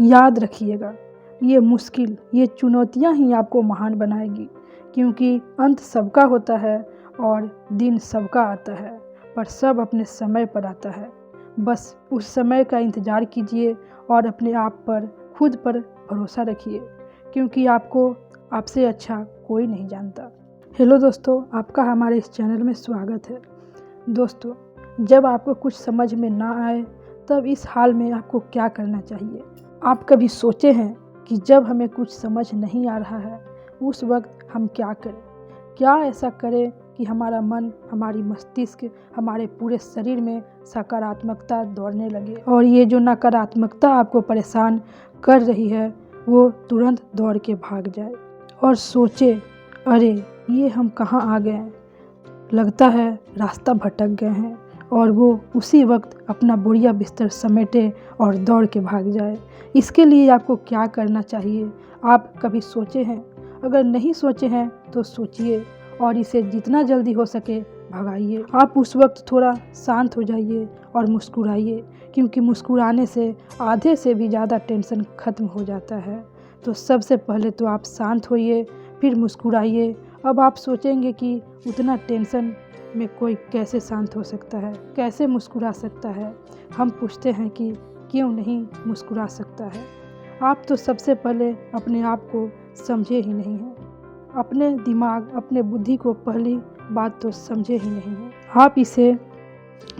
याद रखिएगा, ये मुश्किल, ये चुनौतियाँ ही आपको महान बनाएगी, क्योंकि अंत सबका होता है और दिन सबका आता है, पर सब अपने समय पर आता है। बस उस समय का इंतज़ार कीजिए और अपने आप पर, खुद पर भरोसा रखिए, क्योंकि आपको आपसे अच्छा कोई नहीं जानता। हेलो दोस्तों, आपका हमारे इस चैनल में स्वागत है। दोस्तों, जब आपको कुछ समझ में ना आए तब इस हाल में आपको क्या करना चाहिए? आप कभी सोचे हैं कि जब हमें कुछ समझ नहीं आ रहा है उस वक्त हम क्या करें? क्या ऐसा करें कि हमारा मन, हमारी मस्तिष्क, हमारे पूरे शरीर में सकारात्मकता दौड़ने लगे और ये जो नकारात्मकता आपको परेशान कर रही है वो तुरंत दौड़ के भाग जाए और सोचे, अरे ये हम कहाँ आ गए हैं, लगता है रास्ता भटक गए हैं, और वो उसी वक्त अपना बोरिया बिस्तर समेटे और दौड़ के भाग जाए। इसके लिए आपको क्या करना चाहिए? आप कभी सोचे हैं? अगर नहीं सोचे हैं तो सोचिए और इसे जितना जल्दी हो सके भगाइए। आप उस वक्त थोड़ा शांत हो जाइए और मुस्कुराइए, क्योंकि मुस्कुराने से आधे से भी ज़्यादा टेंशन ख़त्म हो जाता है। तो सबसे पहले तो आप शांत होइए, फिर मुस्कुराइए। अब आप सोचेंगे कि उतना टेंशन में कोई कैसे शांत हो सकता है, कैसे मुस्कुरा सकता है? हम पूछते हैं कि क्यों नहीं मुस्कुरा सकता है? आप तो सबसे पहले अपने आप को समझे ही नहीं हैं, अपने दिमाग, अपने बुद्धि को पहली बात तो समझे ही नहीं हैं। आप इसे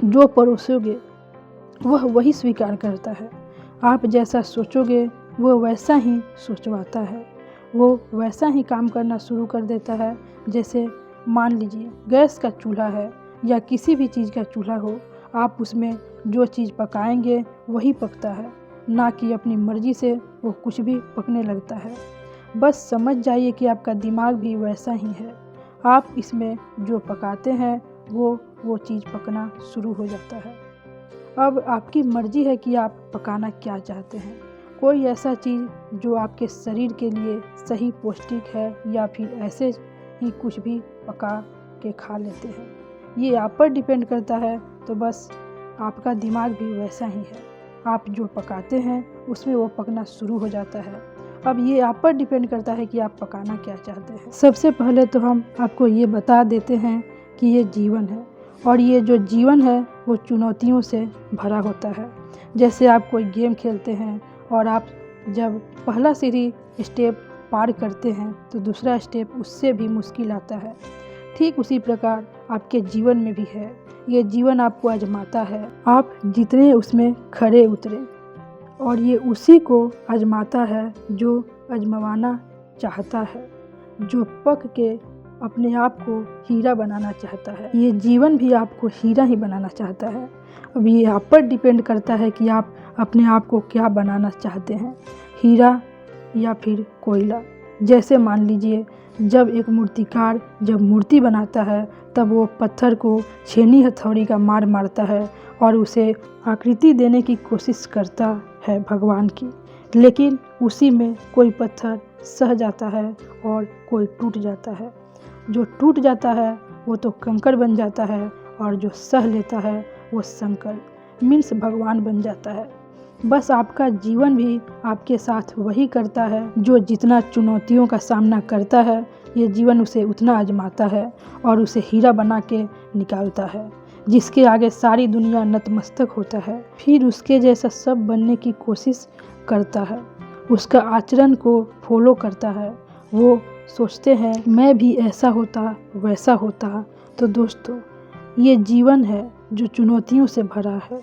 जो परोसोगे वह वही स्वीकार करता है। आप जैसा सोचोगे वो वैसा ही सोचवाता है, वो वैसा ही काम करना शुरू कर देता है। जैसे मान लीजिए गैस का चूल्हा है या किसी भी चीज़ का चूल्हा हो, आप उसमें जो चीज़ पकाएंगे वही पकता है, ना कि अपनी मर्ज़ी से वो कुछ भी पकने लगता है। बस समझ जाइए कि आपका दिमाग भी वैसा ही है। आप इसमें जो पकाते हैं वो चीज़ पकना शुरू हो जाता है। अब आपकी मर्ज़ी है कि आप पकाना क्या चाहते हैं। कोई ऐसा चीज़ जो आपके शरीर के लिए सही, पौष्टिक है, या फिर ऐसे ही कुछ भी पका के खा लेते हैं। ये आप पर डिपेंड करता है। तो बस आपका दिमाग भी वैसा ही है, आप जो पकाते हैं उसमें वो पकना शुरू हो जाता है। अब ये आप पर डिपेंड करता है कि आप पकाना क्या चाहते हैं। सबसे पहले तो हम आपको ये बता देते हैं कि ये जीवन है, और ये जो जीवन है वो चुनौतियों से भरा होता है। जैसे आप कोई गेम खेलते हैं और आप जब पहला सीढ़ी स्टेप पार करते हैं तो दूसरा स्टेप उससे भी मुश्किल आता है। ठीक उसी प्रकार आपके जीवन में भी है। ये जीवन आपको आजमाता है, आप जितने उसमें खरे उतरे, और ये उसी को आजमाता है जो आजमाना चाहता है, जो पक के अपने आप को हीरा बनाना चाहता है। ये जीवन भी आपको हीरा ही बनाना चाहता है। अब ये आप पर डिपेंड करता है कि आप अपने आप को क्या बनाना चाहते हैं, हीरा या फिर कोयला। जैसे मान लीजिए जब एक मूर्तिकार जब मूर्ति बनाता है तब वो पत्थर को छेनी हथौड़ी का मार मारता है और उसे आकृति देने की कोशिश करता है भगवान की, लेकिन उसी में कोई पत्थर सह जाता है और कोई टूट जाता है। जो टूट जाता है वो तो कंकड़ बन जाता है, और जो सह लेता है वो शंकर मीन्स भगवान बन जाता है। बस आपका जीवन भी आपके साथ वही करता है। जो जितना चुनौतियों का सामना करता है ये जीवन उसे उतना आजमाता है और उसे हीरा बना के निकालता है, जिसके आगे सारी दुनिया नतमस्तक होता है। फिर उसके जैसा सब बनने की कोशिश करता है, उसका आचरण को फॉलो करता है। वो सोचते हैं मैं भी ऐसा होता, वैसा होता। तो दोस्तों, ये जीवन है जो चुनौतियों से भरा है।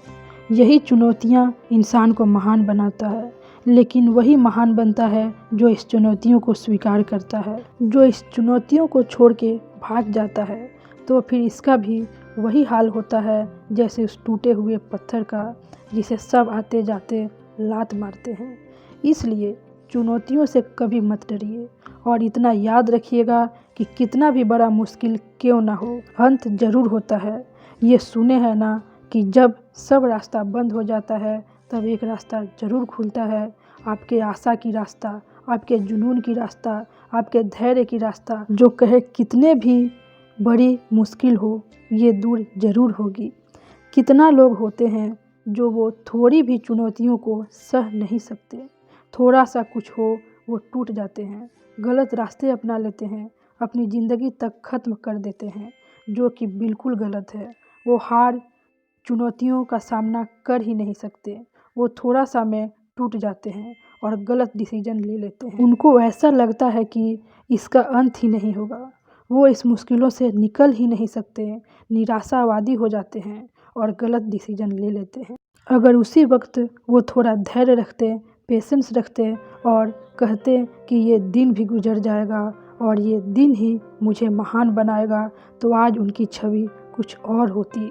यही चुनौतियाँ इंसान को महान बनाता है, लेकिन वही महान बनता है जो इस चुनौतियों को स्वीकार करता है। जो इस चुनौतियों को छोड़ के भाग जाता है तो फिर इसका भी वही हाल होता है जैसे उस टूटे हुए पत्थर का, जिसे सब आते जाते लात मारते हैं। इसलिए चुनौतियों से कभी मत डरिए, और इतना याद रखिएगा कि कितना भी बड़ा मुश्किल क्यों ना हो, अंत जरूर होता है। ये सुने हैं ना कि जब सब रास्ता बंद हो जाता है तब एक रास्ता जरूर खुलता है। आपके आशा की रास्ता, आपके जुनून की रास्ता, आपके धैर्य की रास्ता। जो कहे कितने भी बड़ी मुश्किल हो ये दूर जरूर होगी। कितना लोग होते हैं जो वो थोड़ी भी चुनौतियों को सह नहीं सकते, थोड़ा सा कुछ हो वो टूट जाते हैं, गलत रास्ते अपना लेते हैं, अपनी ज़िंदगी तक ख़त्म कर देते हैं, जो कि बिल्कुल गलत है। वो हार चुनौतियों का सामना कर ही नहीं सकते। वो थोड़ा सा में टूट जाते हैं और गलत डिसीजन ले लेते हैं। उनको ऐसा लगता है कि इसका अंत ही नहीं होगा। वो इस मुश्किलों से निकल ही नहीं सकते, निराशावादी हो जाते हैं और गलत डिसीजन ले लेते हैं। अगर उसी वक्त वो थोड़ा धैर्य रखते, पेशेंस रखते और कहते कि ये दिन भी गुजर जाएगा और ये दिन ही मुझे महान बनाएगा, तो आज उनकी छवि कुछ और होती।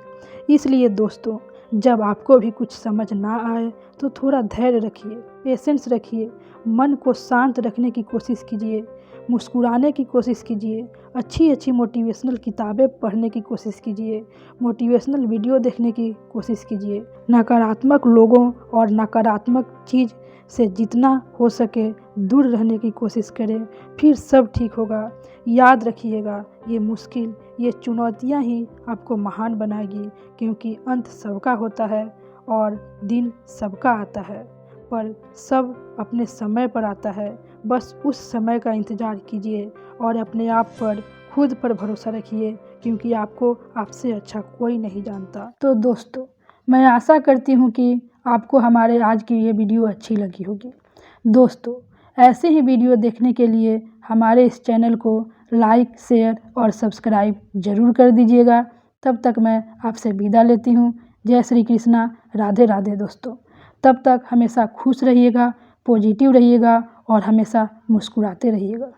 इसलिए दोस्तों, जब आपको भी कुछ समझ ना आए तो थोड़ा धैर्य रखिए, पेशेंस रखिए, मन को शांत रखने की कोशिश कीजिए, मुस्कुराने की कोशिश कीजिए, अच्छी अच्छी मोटिवेशनल किताबें पढ़ने की कोशिश कीजिए, मोटिवेशनल वीडियो देखने की कोशिश कीजिए। नकारात्मक लोगों और नकारात्मक चीज़ से जितना हो सके दूर रहने की कोशिश करें, फिर सब ठीक होगा। याद रखिएगा, ये मुश्किल, ये चुनौतियाँ ही आपको महान बनाएगी, क्योंकि अंत सबका होता है और दिन सबका आता है, पर सब अपने समय पर आता है। बस उस समय का इंतज़ार कीजिए और अपने आप पर, खुद पर भरोसा रखिए, क्योंकि आपको आपसे अच्छा कोई नहीं जानता। तो दोस्तों, मैं आशा करती हूँ कि आपको हमारे आज की ये वीडियो अच्छी लगी होगी। दोस्तों, ऐसे ही वीडियो देखने के लिए हमारे इस चैनल को लाइक, शेयर और सब्सक्राइब ज़रूर कर दीजिएगा। तब तक मैं आपसे विदा लेती हूँ। जय श्री कृष्णा, राधे राधे दोस्तों। तब तक हमेशा खुश रहिएगा, पॉजिटिव रहिएगा और हमेशा मुस्कुराते रहिएगा।